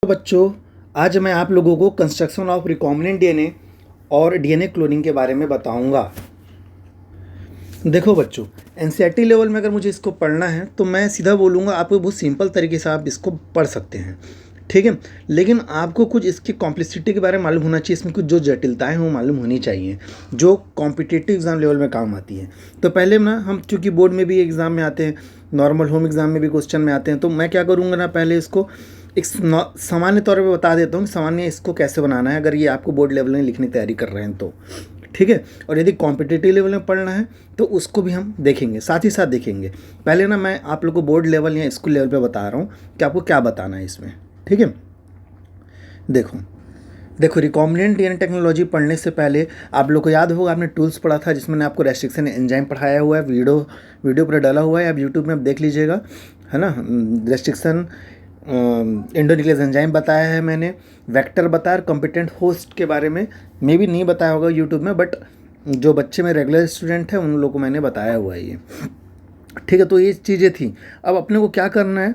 तो बच्चों, आज मैं आप लोगों को कंस्ट्रक्शन ऑफ रिकॉम्बिनेंट डीएनए और डीएनए क्लोनिंग के बारे में बताऊंगा। देखो बच्चों, एनसीईआरटी लेवल में अगर मुझे इसको पढ़ना है तो मैं सीधा बोलूँगा, आपको बहुत सिंपल तरीके से आप इसको पढ़ सकते हैं, ठीक है। लेकिन आपको कुछ इसकी कॉम्प्लेक्सिटी के बारे में मालूम होना चाहिए, इसमें कुछ जो जटिलताएं हैं वो मालूम होनी चाहिए, जो कॉम्पिटिटिव एग्जाम लेवल में काम आती है। तो पहले ना हम, चूँकि बोर्ड में भी एग्ज़ाम में आते हैं, नॉर्मल होम एग्ज़ाम में भी क्वेश्चन में आते हैं, तो मैं क्या करूँगा ना, पहले इसको एक सामान्य तौर पे बता देता हूँ कि सामान्य इसको कैसे बनाना है, अगर ये आपको बोर्ड लेवल में लिखने की तैयारी कर रहे हैं तो, ठीक है। और यदि कॉम्पिटिटिव लेवल में पढ़ना है तो उसको भी हम देखेंगे, साथ ही साथ देखेंगे। पहले ना मैं आप लोग को बोर्ड लेवल या स्कूल लेवल पे बता रहा हूँ कि आपको क्या बताना है इसमें, ठीक है। देखो रिकॉम्बिनेंट डीएनए टेक्नोलॉजी पढ़ने से पहले आप लोग को याद होगा, आपने टूल्स पढ़ा था जिसमें मैंने आपको रेस्ट्रिक्शन एंजाइम पढ़ाया हुआ है, वीडियो पर डाला हुआ है, आप यूट्यूब में आप देख लीजिएगा, है ना। रेस्ट्रिक्शन एंडोन्यूक्लियस एंजाइम बताया है मैंने, वेक्टर बताया, और कॉम्पिटेंट होस्ट के बारे में मे भी नहीं बताया होगा यूट्यूब में, बट जो बच्चे में रेगुलर स्टूडेंट हैं उन लोगों को मैंने बताया हुआ है ये, ठीक है। तो ये चीज़ें थी। अब अपने को क्या करना है,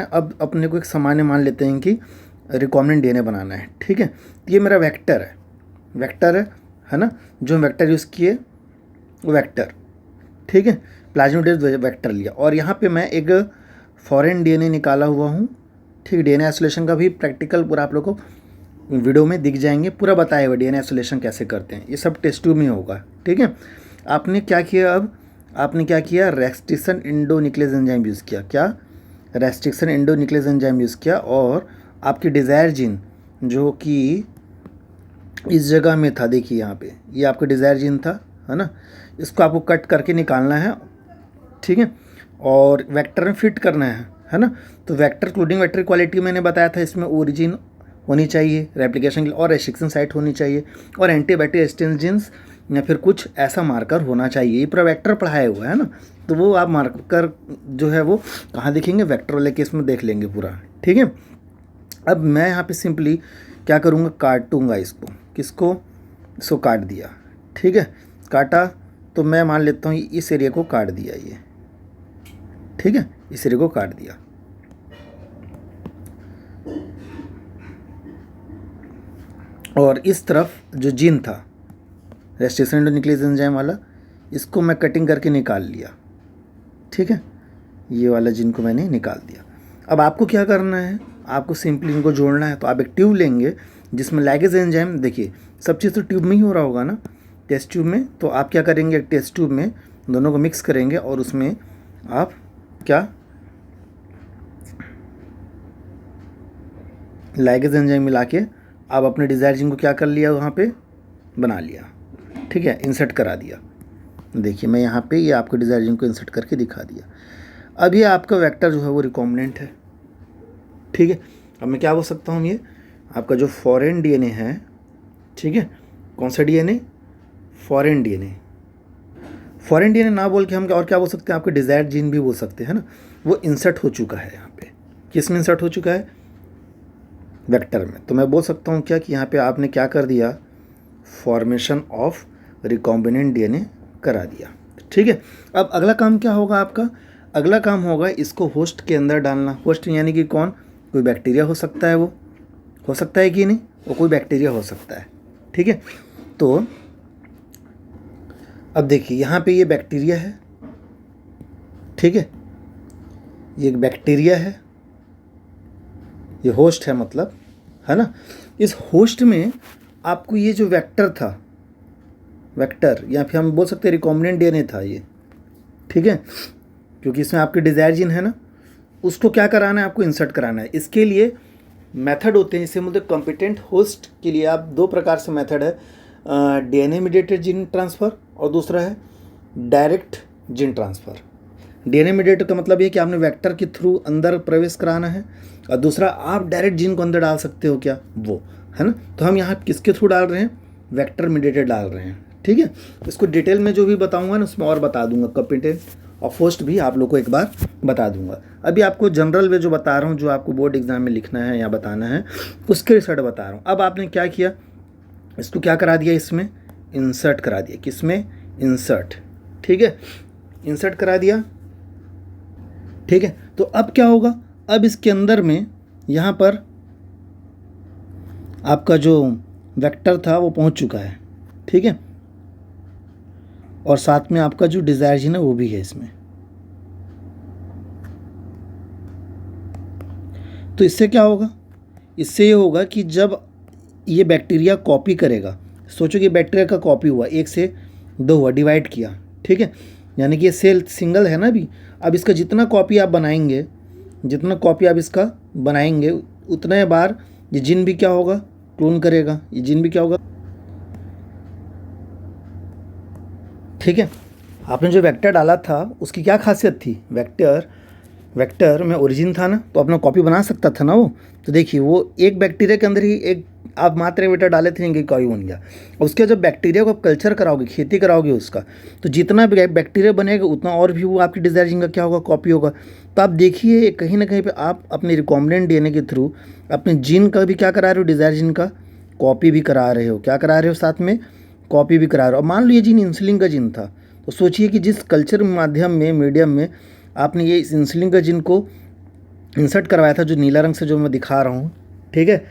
अब अपने को एक सामान्य मान लेते हैं कि रिकॉम्बिनेंट डीएनए बनाना है, ठीक है। तो ये मेरा वेक्टर है ना, जो वेक्टर यूज़ किए वो वेक्टर, ठीक है, प्लाज्मिड वेक्टर लिया, और यहाँ पे मैं एक फॉरेन डीएनए निकाला हुआ हूँ, ठीक। डीएनए आइसोलेशन का भी प्रैक्टिकल पूरा आप लोग को वीडियो में दिख जाएंगे, पूरा बताया हुआ डीएनए आइसोलेशन कैसे करते हैं, ये सब टेस्ट ट्यूब में होगा, ठीक है। आपने क्या किया, रेस्ट्रिक्शन एंडोन्यूक्लियस एंजाइम यूज़ किया, यूज़ किया, और आपकी डिज़ायर जीन जो कि इस जगह में था, देखिए यहाँ पे, ये आपका डिज़ायर जीन था, है ना। इसको आपको कट करके निकालना है, ठीक है, और वेक्टर में फिट करना है ना। तो वेक्टर क्लोडिंग वेक्टर क्वालिटी मैंने बताया था, इसमें ओरिजिन होनी चाहिए रेप्लिकेशन के लिए, और रेस्ट्रिक्शन साइट होनी चाहिए, और एंटीबायोटिक एस्टेंजेंस या फिर कुछ ऐसा मार्कर होना चाहिए। ये पूरा वेक्टर पढ़ाया हुआ है ना, तो वो आप मार्कर जो है वो कहाँ दिखेंगे, वेक्टर वाले केस में देख लेंगे पूरा, ठीक है। अब मैं यहाँ पे सिंपली क्या करूँगा, काटूँगा इसको काट दिया, ठीक है। काटा तो मैं मान लेता हूँ इस एरिया को काट दिया, ये ठीक है, इस एरिया को काट दिया। और इस तरफ जो जीन था रेस्ट्रिक्शन एंडोन्यूक्लियस एंजाइम वाला, इसको मैं कटिंग करके निकाल लिया, ठीक है। ये वाला जीन को मैंने निकाल दिया। अब आपको क्या करना है, आपको सिंपली इनको जोड़ना है। तो आप एक ट्यूब लेंगे जिसमें लाइगेज एंजाइम, देखिए सब चीज़ तो ट्यूब में ही हो रहा होगा ना, टेस्ट ट्यूब में। तो आप क्या करेंगे, टेस्ट ट्यूब में दोनों को मिक्स करेंगे, और उसमें आप क्या लाइगेज एंजाइम मिला के आप अपने डिज़ायर जीन को क्या कर लिया, वहाँ पे बना लिया, ठीक है, इंसर्ट करा दिया। देखिए मैं यहाँ पे ये आपको डिज़ायर जीन को इंसर्ट करके दिखा दिया। अब ये आपका वेक्टर जो है वो रिकॉम्बिनेंट है, ठीक है। अब मैं क्या बोल सकता हूँ, ये आपका जो फॉरेन डीएनए है, ठीक है। कौन सा डीएनए, फॉरेन डीएनए ना बोल के हम और क्या बोल सकते हैं, आपके डिज़ायर जीन भी बोल सकते हैं ना। वो इंसर्ट हो चुका है यहाँ पे, किस में इंसर्ट हो चुका है, वेक्टर में। तो मैं बोल सकता हूँ क्या कि यहाँ पे आपने क्या कर दिया, फॉर्मेशन ऑफ रिकॉम्बिनेंट डीएनए करा दिया, ठीक है। अब अगला काम क्या होगा आपका, अगला काम होगा इसको होस्ट के अंदर डालना। होस्ट यानी कि कौन, कोई बैक्टीरिया हो सकता है, वो हो सकता है कि नहीं, वो कोई बैक्टीरिया हो सकता है, ठीक है। तो अब देखिए यहाँ पे ये बैक्टीरिया है, ठीक है, ये एक बैक्टीरिया है, ये होस्ट है मतलब, है ना। इस होस्ट में आपको ये जो वेक्टर था, वेक्टर या फिर हम बोल सकते हैं रिकॉम्बिनेंट डीएनए था ये, ठीक है, क्योंकि इसमें आपके डिज़ायर जीन है ना, उसको क्या कराना है, आपको इंसर्ट कराना है। इसके लिए मेथड होते हैं, इसे बोलते हैं कॉम्पिटेंट होस्ट के लिए आप दो प्रकार से मेथड है, डीएनए मीडिएटेड जीन ट्रांसफ़र, और दूसरा है direct gene transfer. DNA mediated का मतलब ये कि आपने वेक्टर के थ्रू अंदर प्रवेश कराना है, और दूसरा आप डायरेक्ट जीन को अंदर डाल सकते हो क्या, वो है ना। तो हम यहाँ किसके थ्रू डाल रहे हैं, वेक्टर मीडिएटेड डाल रहे हैं, ठीक है। इसको डिटेल में जो भी बताऊँगा ना उसमें और बता दूंगा, कॉम्पिटेंट और होस्ट भी आप लोग को एक बार बता दूंगा। अभी आपको जनरल वे जो बता रहा हूँ, जो आपको बोर्ड एग्जाम में लिखना है या बताना है, उसके रिजल्ट बता रहा हूँ। अब आपने क्या किया, इसको क्या करा दिया, इसमें इंसर्ट करा दिया, किसमें, इंसर्ट, ठीक है, इंसर्ट करा दिया, ठीक है। तो अब क्या होगा, अब इसके अंदर में यहाँ पर आपका जो वेक्टर था वो पहुँच चुका है, ठीक है, और साथ में आपका जो डिज़ायर जीन है वो भी है इसमें। तो इससे क्या होगा, इससे ये होगा कि जब ये बैक्टीरिया कॉपी करेगा, सोचो कि बैक्टीरिया का कॉपी हुआ, 1 से 2 हुआ, डिवाइड किया, ठीक है, यानी कि ये सेल सिंगल है ना अभी। अब इसका जितना कॉपी आप बनाएंगे, जितना कॉपी आप इसका बनाएंगे उतने बार ये जीन भी क्या होगा, क्लोन करेगा, ये जीन भी क्या होगा, ठीक है। आपने जो वेक्टर डाला था उसकी क्या खासियत थी, वेक्टर में ओरिजिन था ना, तो अपना कॉपी बना सकता था ना वो। तो देखिए वो एक बैक्टीरिया के अंदर ही एक आप मात्र वेक्टर डाले थे, इनकी कॉपी बन गया। उसके जब बैक्टीरिया को आप कल्चर कराओगे, खेती कराओगे उसका, तो जितना बैक्टीरिया बनेगा उतना और भी वो आपकी डिज़ायर जीन का क्या होगा, कॉपी होगा। तो आप देखिए कहीं ना कहीं पे आप अपने रिकॉम्बिनेंट डीएनए के थ्रू अपने जीन का भी क्या करा रहे हो, डिज़ायर जीन का कॉपी भी करा रहे हो, क्या करा रहे हो, साथ में कॉपी भी करा रहे हो। और मान लो ये जीन इंसुलिन का जीन था, तो सोचिए कि जिस कल्चर माध्यम में, मीडियम में आपने ये इस इंसुलिन का जीन को इंसर्ट करवाया था, जो नीला रंग से जो मैं दिखा रहा हूँ, ठीक है,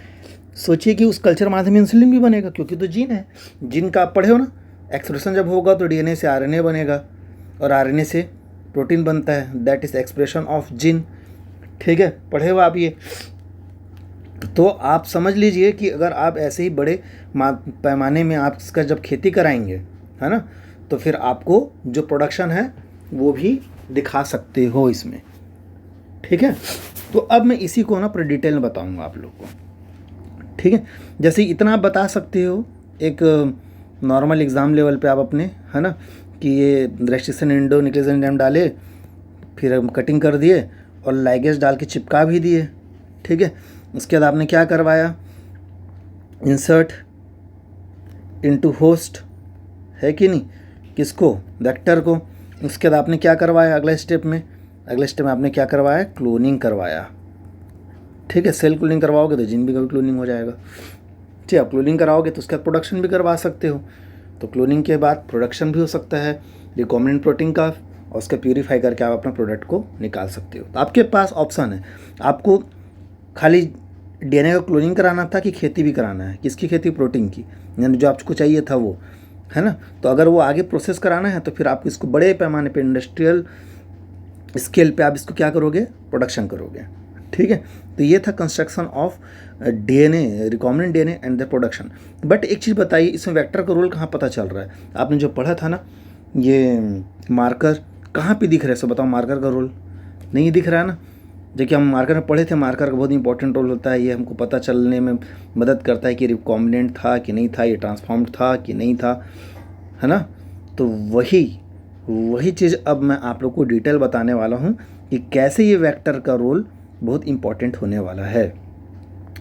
सोचिए कि उस कल्चर माध्यम में इंसुलिन भी बनेगा, क्योंकि तो जीन है। जीन का आप पढ़े हो ना, एक्सप्रेशन जब होगा तो डीएनए से आरएनए बनेगा और आरएनए से प्रोटीन बनता है, that is expression of gene, ठीक है, पढ़े हो आप ये। तो आप समझ लीजिए कि अगर आप ऐसे ही बड़े पैमाने में आप इसका जब खेती कराएंगे, है ना, तो फिर आपको जो प्रोडक्शन है वो भी दिखा सकते हो इसमें, ठीक है। तो अब मैं इसी को ना पूरे डिटेल में बताऊंगा आप लोग को, ठीक है। जैसे इतना आप बता सकते हो एक नॉर्मल एग्ज़ाम लेवल पे आप अपने, है ना, कि ये रेस्ट्रिक्शन इंडो न्यूक्लियोटाइड एंजाइम डाले, फिर हम कटिंग कर दिए और लाइगेज डाल के चिपका भी दिए, ठीक है। उसके बाद आपने क्या करवाया, इंसर्ट इनटू होस्ट, है कि नहीं, किसको, वेक्टर को। उसके बाद आपने क्या करवाया, अगले स्टेप में आपने क्या करवाया, क्लोनिंग करवाया, ठीक है। सेल क्लोनिंग करवाओगे तो जीन भी कभी क्लोनिंग हो जाएगा, ठीक है। आप क्लोनिंग कराओगे तो उसके बाद प्रोडक्शन भी करवा सकते हो, तो क्लोनिंग के बाद प्रोडक्शन भी हो सकता है रिकॉम्बिनेंट प्रोटीन का, और उसका प्यूरीफाई करके आप अपना प्रोडक्ट को निकाल सकते हो। तो आपके पास ऑप्शन है, आपको खाली डीएनए का क्लोनिंग कराना था कि खेती भी कराना है, किसकी खेती, प्रोटीन की, यानी जो आपको चाहिए था वो, है ना। तो अगर वो आगे प्रोसेस कराना है तो फिर आप इसको बड़े पैमाने पे इंडस्ट्रियल स्केल पे आप इसको क्या करोगे, प्रोडक्शन करोगे, ठीक है। तो ये था construction of DNA, recombinant DNA and the production. But एक चीज़ बताइए, इसमें वेक्टर का रोल कहाँ पता चल रहा है, आपने जो पढ़ा था ना, ये मार्कर कहाँ पे दिख रहा है, सो बताओ, मार्कर का रोल नहीं दिख रहा है ना। देखिए हम मार्कर में पढ़े थे, मार्कर का बहुत इंपॉर्टेंट रोल होता है, ये हमको पता चलने में मदद करता है कि रिकॉम्बिनेंट था कि नहीं था, ये ट्रांसफॉर्म्ड था कि नहीं था, है ना। तो वही चीज़ अब मैं आप लोग को डिटेल बताने वाला हूँ कि कैसे ये वेक्टर का रोल बहुत इंपॉर्टेंट होने वाला है।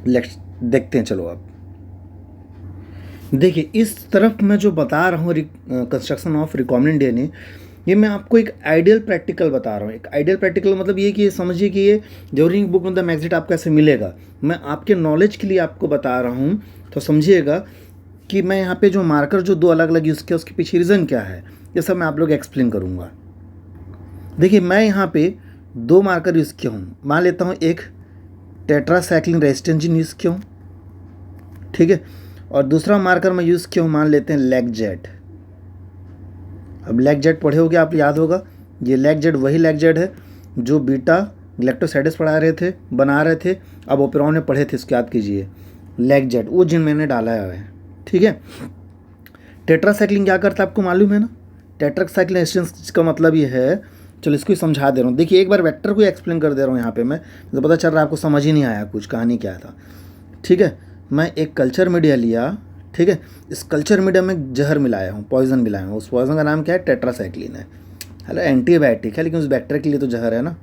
लेट्स देखते हैं, चलो अब देखिए इस तरफ मैं जो बता रहा हूँ कंस्ट्रक्शन ऑफ रिकॉम्बिनेंट डीएनए, ये मैं आपको एक आइडियल प्रैक्टिकल बता रहा हूँ। एक आइडियल प्रैक्टिकल मतलब ये कि ये समझिए कि ये जरूरी बुक में द मैगजीट आपको ऐसे मिलेगा, मैं आपके नॉलेज के लिए आपको बता रहा हूँ। तो समझिएगा कि मैं यहाँ पे जो मार्कर जो दो अलग अलग यूज़ किया उसके पीछे रीज़न क्या है, ये सब मैं आप लोग एक्सप्लेन करूँगा। देखिए मैं यहाँ पे 2 मार्कर यूज़ किया हूँ, मान लेता हूँ एक टेट्रासाइक्लिन रेजिस्टेंस जीन यूज़ किया हूँ, ठीक है, और दूसरा मार्कर मैं यूज़ किया हूँ, मान लेते हैं लैगजेड। अब लैगजेड पढ़े होगे आप, याद होगा, ये लैगजेड वही लैगजेड है जो बीटा ग्लैक्टोसाइडस बना रहे थे, अब ओपेरॉन में पढ़े थे, इसको याद कीजिए, लैगजेड वो जिन मैंने डाला है, ठीक है। टेट्रासाइक्लिन क्या करता है आपको मालूम है ना, टेट्रासाइक्लिन रेजिस्टेंस का मतलब ये है, चलो इसको ही समझा दे रहा हूँ। देखिए एक बार वेक्टर को एक्सप्लेन कर दे रहा हूँ यहाँ पे मैं, तो पता चल रहा है आपको समझ ही नहीं आया कुछ, कहानी क्या था, ठीक है। मैं एक कल्चर मीडिया लिया, ठीक है, इस कल्चर मीडिया में जहर मिलाया हूँ, पॉइजन मिलाया हूँ, उस पॉइजन का नाम क्या है, टेट्रासाइक्लिन है। हेलो एंटीबायोटिक है, लेकिन उस बैक्टीरिया के लिए तो जहर है ना।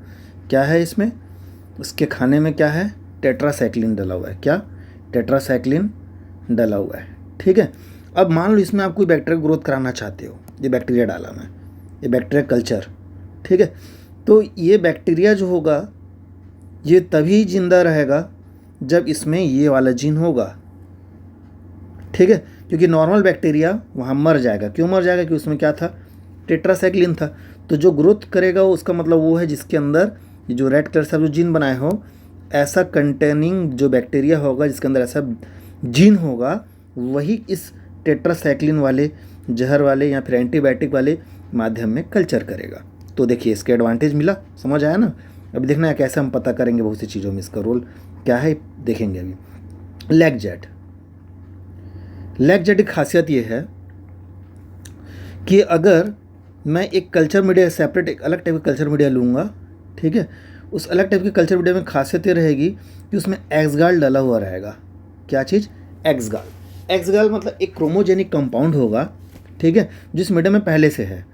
क्या है इसमें, उसके खाने में क्या है, टेट्रासाइक्लिन डला हुआ है, क्या, टेट्रासाइक्लिन डला हुआ है, ठीक है। अब मान लो इसमें आप कोई बैक्टीरिया ग्रोथ कराना चाहते हो, ये बैक्टीरिया डाला मैं, ये बैक्टीरिया कल्चर, ठीक है। तो ये बैक्टीरिया जो होगा ये तभी जिंदा रहेगा जब इसमें ये वाला जीन होगा, ठीक है, क्योंकि नॉर्मल बैक्टीरिया वहाँ मर जाएगा। क्यों मर जाएगा, क्योंकि उसमें क्या था, टेट्रासाइक्लिन था। तो जो ग्रोथ करेगा वो उसका मतलब वो है जिसके अंदर ये जो रेड कलर से जो जीन बनाए हो, ऐसा कंटेनिंग जो बैक्टीरिया होगा जिसके अंदर ऐसा जीन होगा, वही इस टेट्रासाइक्लिन वाले जहर वाले या फिर एंटीबायोटिक वाले माध्यम में कल्चर करेगा। तो देखिए इसके एडवांटेज मिला, समझ आया ना। अभी देखना है कैसे हम पता करेंगे बहुत सी चीज़ों में इसका रोल क्या है, देखेंगे अभी। लैगजेट की खासियत ये है कि अगर मैं एक कल्चर मीडिया सेपरेट, एक अलग टाइप का कल्चर मीडिया लूँगा, ठीक है, उस अलग टाइप के कल्चर मीडिया में खासियत ये रहेगी कि उसमें एक्सगाल डाला हुआ रहेगा। क्या चीज़? एक्सगाल मतलब एक क्रोमोजेनिक कंपाउंड होगा, ठीक है, जिस मीडिया में पहले से है।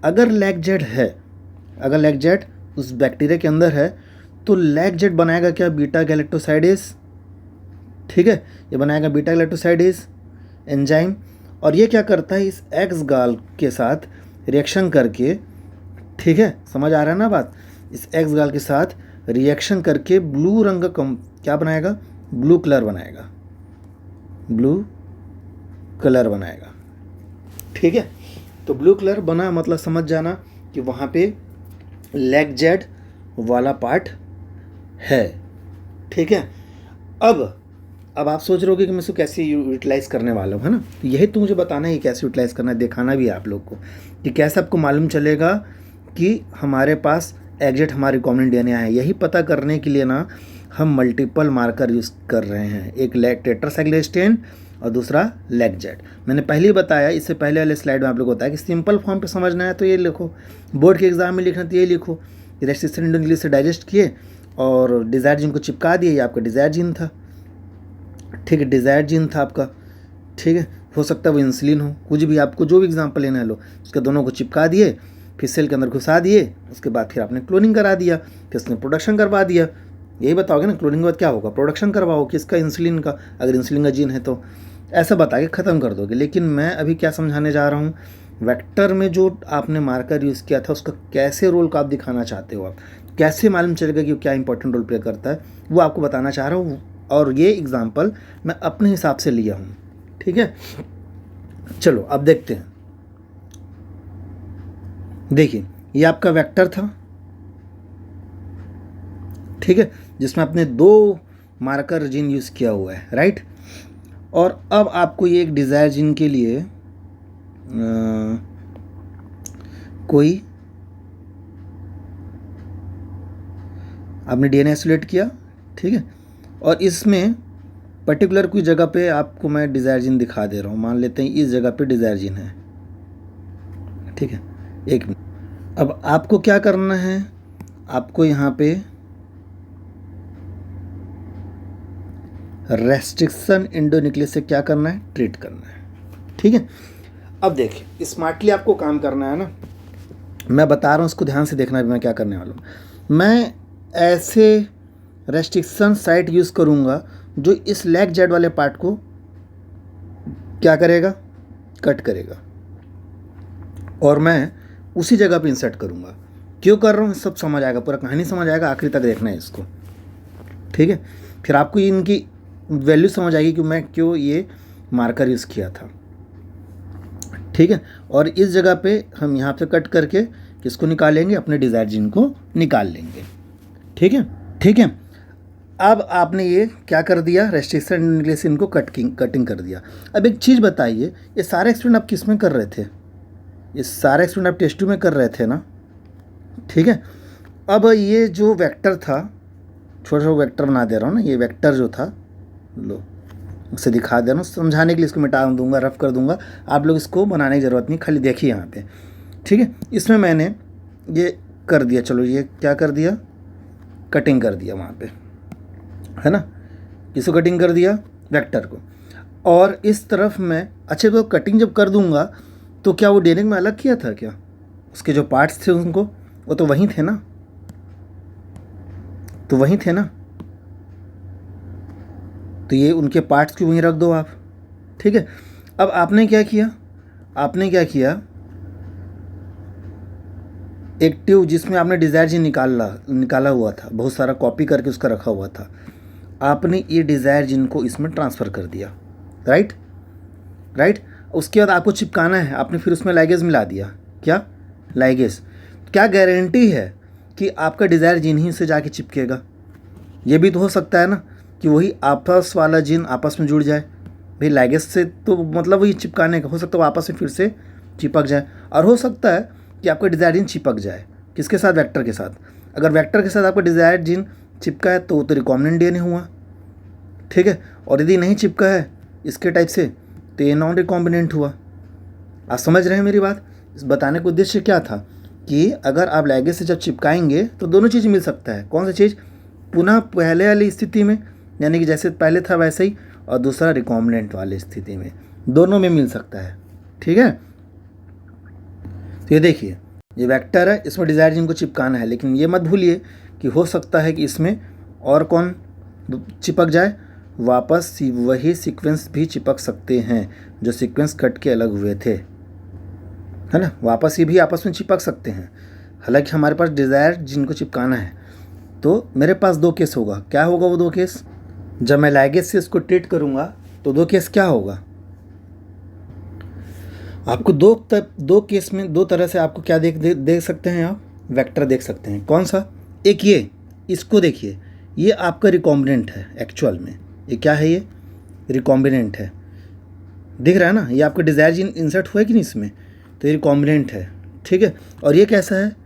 अगर लैगजेट है, अगर लैगजेट उस बैक्टीरिया के अंदर है, तो लैगजेट बनाएगा क्या? बीटा गैलेक्टोसाइडेज, ठीक है, ये बनाएगा बीटा गैलेक्टोसाइडेज एंजाइम। और ये क्या करता है? इस एक्सगाल के साथ रिएक्शन करके, ठीक है, समझ आ रहा है ना बात, इस एक्सगाल के साथ रिएक्शन करके ब्लू रंग का क्या बनाएगा? ब्लू कलर बनाएगा, ब्लू कलर बनाएगा, ठीक है। तो ब्लू कलर बना मतलब समझ जाना कि वहाँ पे लैगजेट वाला पार्ट है, ठीक है। अब आप सोच रहे होगे कि मैं इसको कैसे यूटिलाइज़ करने वाला हूँ, है ना। तो यही तो मुझे बताना है कि कैसे यूटिलाइज़ करना है, दिखाना भी है आप लोग को कि कैसे आपको मालूम चलेगा कि हमारे पास एग्जेट हमारे रिकॉम्बिनेंट डीएनए है। यही पता करने के लिए ना हम मल्टीपल मार्कर यूज़ कर रहे हैं, एक टेट्रासाइक्लोस्टेन और दूसरा लैगजेट। मैंने पहले ही बताया, इससे पहले वाले स्लाइड में आप लोग को बताया कि सिंपल फॉर्म पे समझना है तो ये लिखो, बोर्ड के एग्जाम में लिखना तो ये लिखो, रेस्ट्रिक्शन इंडोन्यूक्लियस से डाइजेस्ट किए और डिज़ायर जीन को चिपका दिए, ये आपका डिज़ायर जीन था, ठीक है, डिज़ायर जीन था आपका, ठीक है। हो सकता है वो इंसुलिन हो, कुछ भी, आपको जो भी एग्जाम्पल लेना है लो, उसके दोनों को चिपका दिए, फिर सेल के अंदर घुसा दिए, उसके बाद फिर आपने क्लोनिंग करा दिया, फिर उसने प्रोडक्शन करवा दिया। यही बताओगे ना क्लोनिंग के बाद क्या होगा? प्रोडक्शन करवाओ किसका? इंसुलिन का, अगर इंसुलिन का जीन है तो ऐसा बता के ख़त्म कर दोगे। लेकिन मैं अभी क्या समझाने जा रहा हूँ, वेक्टर में जो आपने मार्कर यूज़ किया था उसका कैसे रोल का आप दिखाना चाहते हो, आप कैसे मालूम चलेगा कि वो क्या इंपॉर्टेंट रोल प्ले करता है, वो आपको बताना चाह रहा हूँ। और ये एग्जाम्पल मैं अपने हिसाब से लिया हूँ, ठीक है। चलो अब देखते हैं। देखिए ये आपका वेक्टर था, ठीक है, जिसमें आपने 2 मार्कर जीन यूज़ किया हुआ है, राइट। और अब आपको ये एक डिज़ायर जीन के लिए कोई आपने डीएनए आइसोलेट किया, ठीक है, और इसमें पर्टिकुलर कोई जगह पे आपको मैं डिज़ायर जीन दिखा दे रहा हूँ। मान लेते हैं इस जगह पे डिज़ायर जीन है, ठीक है। एक मिनट, अब आपको क्या करना है, आपको यहाँ पे रेस्ट्रिक्शन इंडोन्यूक्लियस से क्या करना है? ट्रीट करना है, ठीक है। अब देखिए स्मार्टली आपको काम करना है ना, मैं बता रहा हूँ, उसको ध्यान से देखना भी मैं क्या करने वाला हूँ। मैं ऐसे रेस्ट्रिक्शन साइट यूज़ करूँगा जो इस लैगजेट वाले पार्ट को क्या करेगा? कट करेगा, और मैं उसी जगह पे इंसर्ट करूँगा। क्यों कर रहा हूँ सब समझ आएगा, पूरा कहानी समझ आएगा, आखिरी तक देखना है इसको, ठीक है। फिर आपको इनकी वैल्यू समझ आएगी कि मैं क्यों ये मार्कर यूज़ किया था, ठीक है। और इस जगह पे हम यहाँ पे कट करके किसको निकालेंगे? अपने डिज़ायर जीन को निकाल लेंगे, ठीक है, ठीक है। अब आपने ये क्या कर दिया? रेस्ट्रिक्शन इंडोन्यूक्लियस इनको कटिंग कर दिया। अब एक चीज़ बताइए, ये सारे एक्सपेरिमेंट आप किस में कर रहे थे? ये सारे एक्सपेरिमेंट आप टेस्ट ट्यूब में कर रहे थे ना, ठीक है। अब ये जो वेक्टर था, छोटा छोटा वेक्टर बना दे रहा हूँ ना, ये वेक्टर जो था, लो उसे दिखा दे रहा हूँ समझाने के लिए, इसको मिटा दूंगा, रफ कर दूंगा, आप लोग इसको बनाने की ज़रूरत नहीं, खाली देखिए यहाँ पे, ठीक है। इसमें मैंने ये कर दिया, चलो ये क्या कर दिया? कटिंग कर दिया वहाँ पे, है ना, इसको कटिंग कर दिया वेक्टर को। और इस तरफ मैं, अच्छे तो कटिंग जब कर दूंगा तो क्या वो डीएनए में अलग किया था क्या? उसके जो पार्ट्स थे उनको, वो तो वहीं थे ना, तो वहीं थे ना, तो ये उनके पार्ट्स को वहीं रख दो आप, ठीक है। अब आपने क्या किया? आपने क्या किया? एक ट्यूब जिसमें आपने डिज़ायर जीन निकाला हुआ था, बहुत सारा कॉपी करके उसका रखा हुआ था, आपने ये डिज़ायर जीन को इसमें ट्रांसफ़र कर दिया, राइट। उसके बाद आपको चिपकाना है, आपने फिर उसमें लाइगेज मिला दिया, क्या? लाइगेज। क्या गारंटी है कि आपका डिज़ायर जीन ही से जाके चिपकेगा? ये भी तो हो सकता है ना कि वही आपस वाला जीन आपस में जुड़ जाए। भाई लाइगेज से तो मतलब वही चिपकाने का, हो सकता है वो आपस में फिर से चिपक जाए। और हो सकता है कि आपका डिज़ायर जीन चिपक जाए, किसके साथ? वेक्टर के साथ। अगर वेक्टर के साथ आपका डिज़ायर जीन चिपका है तो वो तो रिकॉम्बिनेंट डीएनए हुआ, ठीक है। और यदि नहीं चिपका है इसके टाइप से तो ये नॉन रिकॉम्बिनेंट हुआ। आप समझ रहे हैं मेरी बात? इस बताने का उद्देश्य क्या था कि अगर आप लाइगेज से जब चिपकाएंगे तो दोनों चीज़ मिल सकता है। कौन सी चीज़? पुनः पहले वाली स्थिति में, यानी कि जैसे पहले था वैसे ही, और दूसरा रिकॉम्बिनेंट वाली स्थिति में, दोनों में मिल सकता है, ठीक है। तो ये देखिए, ये वेक्टर है, इसमें डिज़ायर जीन को चिपकाना है, लेकिन ये मत भूलिए कि हो सकता है कि इसमें और कौन चिपक जाए, वापस वही सीक्वेंस भी चिपक सकते हैं जो सीक्वेंस कट के अलग हुए थे, है ना। वापस ये भी आपस में चिपक सकते हैं। हालांकि हमारे पास डिज़ायर जीन को चिपकाना है, तो मेरे पास दो केस होगा। क्या होगा वो दो केस? जब मैं लाइगेज से इसको ट्रीट करूँगा तो दो केस क्या होगा? आपको दो केस में दो तरह से आपको क्या देख सकते हैं आप? वेक्टर देख सकते हैं। कौन सा? एक ये, इसको देखिए, ये आपका रिकॉम्बिनेंट है एक्चुअल में। ये क्या है? ये रिकॉम्बिनेंट है, दिख रहा है ना। ये आपका डिज़ायर जीन इंसर्ट हुआ है कि नहीं इसमें, तो ये रिकॉम्बिनेंट है, ठीक है। और ये कैसा है?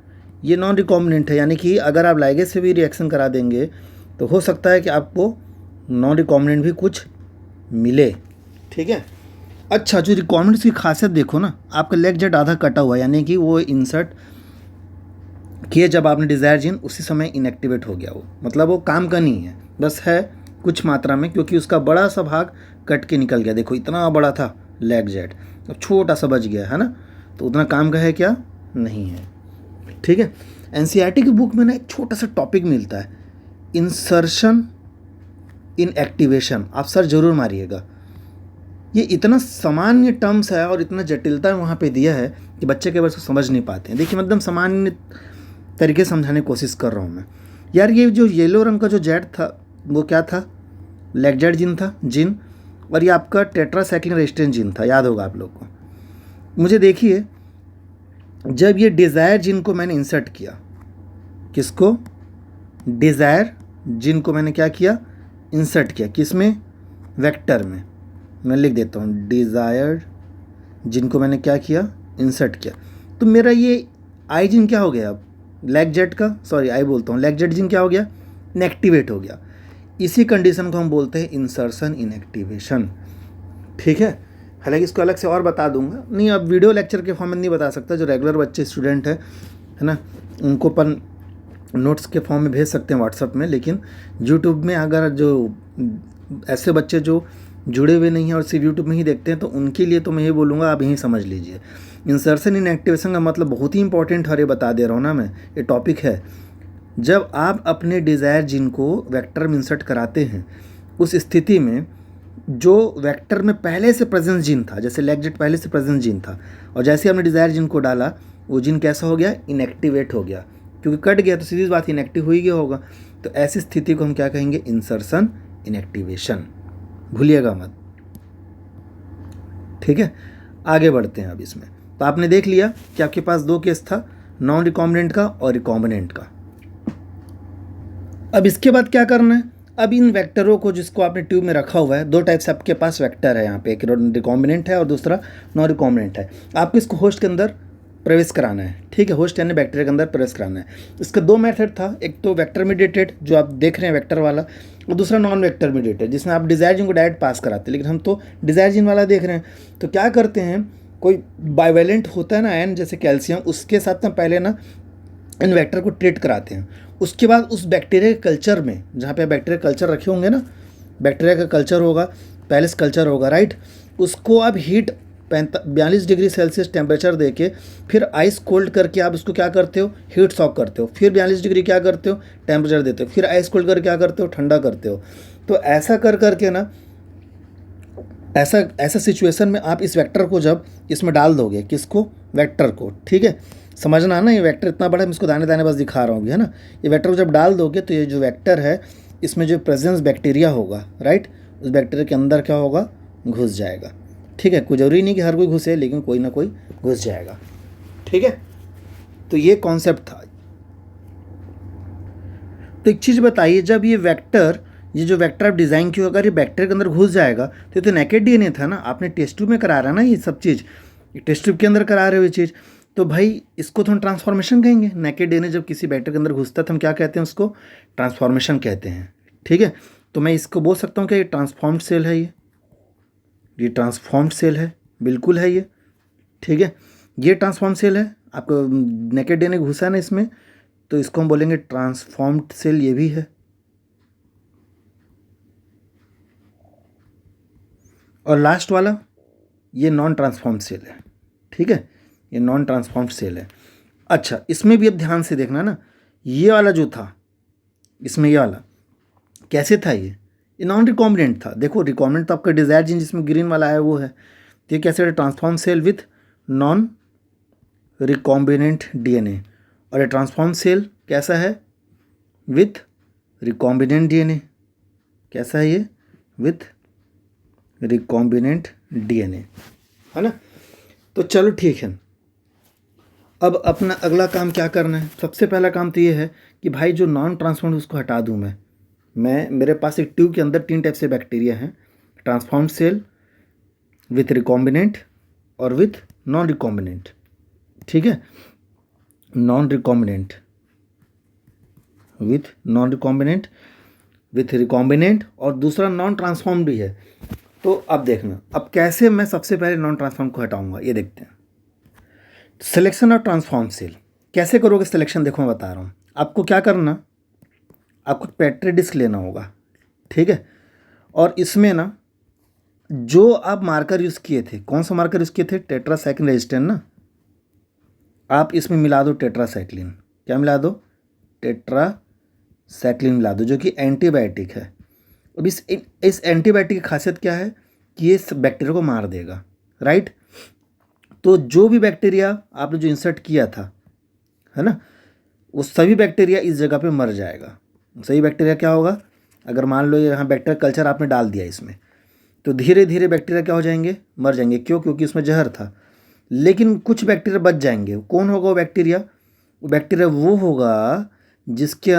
ये नॉन रिकॉम्बिनेंट है, यानी कि अगर आप लाइगेज से भी रिएक्शन करा देंगे तो हो सकता है कि आपको नॉन रिकॉम्बिनेंट भी कुछ मिले, ठीक है। अच्छा, जो रिकॉम्बिनेंट की खासियत देखो ना, आपका लेग जेट आधा कटा हुआ है, यानी कि वो इंसर्ट किए जब आपने डिज़ायर जीन उसी समय इनएक्टिवेट हो गया वो, मतलब वो काम का नहीं है, बस है कुछ मात्रा में, क्योंकि उसका बड़ा सा भाग कट के निकल गया। देखो इतना बड़ा था लेग जेट, अब छोटा सा बच गया, है ना। तो उतना काम का है क्या? नहीं है, ठीक है। एनसीईआरटी की बुक में ना एक छोटा सा टॉपिक मिलता है, इंसर्शन इन एक्टिवेशन। आप सर जरूर मारिएगा। ये इतना सामान्य टर्म्स है और इतना जटिलता वहाँ पे दिया है कि बच्चे के उसको समझ नहीं पाते हैं। देखिए, मतलब सामान्य तरीके से समझाने की कोशिश कर रहा हूँ मैं। यार ये जो येलो रंग का जो जेड था वो क्या था? लेग जेड जीन था, जीन। और ये आपका टेट्रासाइक्लिन रेजिस्टेंस जीन था, याद होगा आप लोग को। मुझे देखिए, जब ये डिज़ायर जीन को मैंने इंसर्ट किया, किसको? डिज़ायर जीन को मैंने क्या किया? इंसर्ट किया। किस में? वेक्टर में। मैं लिख देता हूँ, डिज़ायर्ड जीन को मैंने क्या किया? इंसर्ट किया। तो मेरा ये आई जीन क्या हो गया? अब लेग जेट का, सॉरी आई बोलता हूँ, लेग जेट जीन क्या हो गया? इनएक्टिवेट हो गया। इसी कंडीशन को हम बोलते हैं इंसर्शन इनएक्टिवेशन, ठीक है। हालांकि इसको अलग से और बता दूंगा, नहीं अब वीडियो लेक्चर के फॉर्म में नहीं बता सकता। जो रेगुलर बच्चे स्टूडेंट है ना, उनको अपन नोट्स के फॉर्म में भेज सकते हैं व्हाट्सअप में, लेकिन यूट्यूब में अगर जो ऐसे बच्चे जो जुड़े हुए नहीं हैं और सिर्फ यूट्यूब में ही देखते हैं, तो उनके लिए तो मैं ये बोलूँगा आप यहीं समझ लीजिए। इंसर्शन इन एक्टिवेशन का मतलब बहुत ही इंपॉर्टेंट है, बता दे रहा हूँ ना मैं, ये टॉपिक है। जब आप अपने डिज़ायर जीन को वेक्टर में इंसर्ट कराते हैं, उस स्थिति में जो वेक्टर में पहले से प्रेजेंस जीन था, जैसे लेग जेट पहले से प्रेजेंस जीन था, और जैसे आपने डिज़ायर जीन को डाला, वो जीन कैसा हो गया? इनएक्टिवेट हो गया, क्योंकि कट गया तो सीधी बात इनएक्टिव हो ही गया होगा। तो ऐसी स्थिति को हम क्या कहेंगे? इंसर्शन इनएक्टिवेशन, भूलिएगा मत, ठीक है। आगे बढ़ते हैं अब इसमें। तो आपने देख लिया कि आपके पास दो केस था, नॉन रिकॉम्बिनेंट का और रिकॉम्बिनेंट का। अब इसके बाद क्या करना है? अब इन वेक्टरों को, जिसको आपने ट्यूब में रखा हुआ है, दो टाइप से आपके पास वेक्टर है यहाँ पे, एक रिकॉम्बिनेंट है और दूसरा नॉन रिकॉम्बिनेंट है। आपको इसको होस्ट के अंदर प्रवेश कराना है, ठीक है। होस्ट यानी बैक्टीरिया के अंदर प्रवेश कराना है। इसका दो मेथड था, एक तो वेक्टर मीडिएटेड जो आप देख रहे हैं वेक्टर वाला, और दूसरा नॉन वेक्टर मीडिएटेड जिसमें आप डिज़ायर जीन को डायरेक्ट पास कराते हैं। लेकिन हम तो डिज़ायर जीन वाला देख रहे हैं, तो क्या करते हैं, कोई बाइवेलेंट होता है ना आयन, जैसे कैल्शियम, उसके साथ ना पहले ना इन वेक्टर को ट्रीट कराते हैं। उसके बाद उस बैक्टीरिया के कल्चर में, जहाँ पे बैक्टीरिया कल्चर रखे होंगे ना, बैक्टीरिया का कल्चर होगा, पैलेस कल्चर होगा, राइट, उसको आप हीट 42 डिग्री सेल्सियस टेम्परेचर देके फिर आइस कोल्ड करके आप उसको क्या करते हो? हीट सॉक करते हो। फिर 42 डिग्री क्या करते हो? टेम्परेचर देते हो। फिर आइस कोल्ड करके क्या करते हो? ठंडा करते हो। तो ऐसा कर करके ना, ऐसा सिचुएशन में आप इस वेक्टर को जब इसमें डाल दोगे, किसको? वेक्टर को, ठीक है। समझना ना, ये वेक्टर इतना बड़ा है, मैं इसको दाने दाने बस दिखा रहा हूँ अभी, है ना। ये वेक्टर को जब डाल दोगे तो ये जो वेक्टर है, इसमें जो प्रेजेंस बैक्टीरिया होगा, राइट, उस बैक्टीरिया के अंदर क्या होगा? घुस जाएगा, ठीक है। कोई ज़रूरी नहीं कि हर कोई घुसे, लेकिन कोई ना कोई घुस जाएगा, ठीक है। तो ये कॉन्सेप्ट था। तो एक चीज़ बताइए, जब ये जो वेक्टर आप डिज़ाइन किया, अगर ये वेक्टर के अंदर घुस जाएगा तो ये तो नेकेड डीएनए था ना, आपने टेस्ट ट्यूब में करा रहा है ना ये सब चीज़, टेस्ट ट्यूब के अंदर करा रहे हो ये चीज़, तो भाई इसको तो हम ट्रांसफॉर्मेशन कहेंगे। नेकेड डीएनए जब किसी वेक्टर के अंदर घुसता है तो हम क्या कहते हैं, उसको ट्रांसफॉर्मेशन कहते हैं। ठीक है, तो मैं इसको बोल सकता हूँ कि ये ट्रांसफॉर्म्ड सेल है, ये ट्रांसफॉर्म्ड सेल है, बिल्कुल है ये। ठीक है, ये ट्रांसफॉर्म सेल है, आपको नेकेड डीएनए घुसा है ना इसमें, तो इसको हम बोलेंगे ट्रांसफॉर्म्ड सेल, ये भी है। और लास्ट वाला ये नॉन ट्रांसफॉर्म्ड सेल है। ठीक है, ये नॉन ट्रांसफॉर्म्ड सेल है। अच्छा, इसमें भी अब ध्यान से देखना ना, ये वाला जो था इसमें, ये वाला कैसे था, ये नॉन रिकॉम्बिनेंट था। देखो रिकॉम्बिनेंट तो आपका डिजायर जीन जिसमें ग्रीन वाला है वो है, तो ये कैसे transform cell with non recombinant DNA, और ये ट्रांसफॉर्म सेल कैसा है, विथ रिकॉम्बिनेंट डीएनए। कैसा है ये, विथ रिकॉम्बिनेंट डीएनए, है ना। तो चलो ठीक है, अब अपना अगला काम क्या करना है। सबसे पहला काम तो ये है कि भाई जो नॉन ट्रांसफॉर्म्ड उसको हटा दूँ मैं मेरे पास एक ट्यूब के अंदर 3 टाइप से बैक्टीरिया हैं, ट्रांसफॉर्म्ड सेल, विथ रिकॉम्बिनेंट और विथ नॉन रिकॉम्बिनेंट। ठीक है, non recombinant with non recombinant, with recombinant, और दूसरा नॉन ट्रांसफॉर्म्ड भी है। तो अब देखना, अब कैसे मैं सबसे पहले नॉन ट्रांसफॉर्म को हटाऊंगा, ये देखते हैं। सिलेक्शन ऑफ ट्रांसफॉर्म सेल कैसे करोगे सिलेक्शन, देखो मैं बता रहा हूँ आपको क्या करना। आपको पेट्री डिस्क लेना होगा, ठीक है, और इसमें ना जो आप मार्कर यूज़ किए थे, कौन सा मार्कर यूज़ किए थे, टेट्रासाइक्लिन रेजिस्टेंस ना, आप इसमें मिला दो टेट्रासाइक्लिन। क्या मिला दो, टेट्रासाइक्लिन मिला दो, जो कि एंटीबायोटिक है। अब इस एंटीबायोटिक की खासियत क्या है कि ये बैक्टीरिया को मार देगा, राइट। तो जो भी बैक्टीरिया आपने जो इंसर्ट किया था, है ना, वो सभी बैक्टीरिया इस जगह पे मर जाएगा। सही बैक्टीरिया क्या होगा, अगर मान लो यहाँ बैक्टीरिया कल्चर आपने डाल दिया इसमें, तो धीरे धीरे बैक्टीरिया क्या हो जाएंगे, मर जाएंगे। क्यों, क्योंकि उसमें जहर था। लेकिन कुछ बैक्टीरिया बच जाएंगे। कौन होगा वो बैक्टीरिया, वो बैक्टीरिया वो होगा जिसके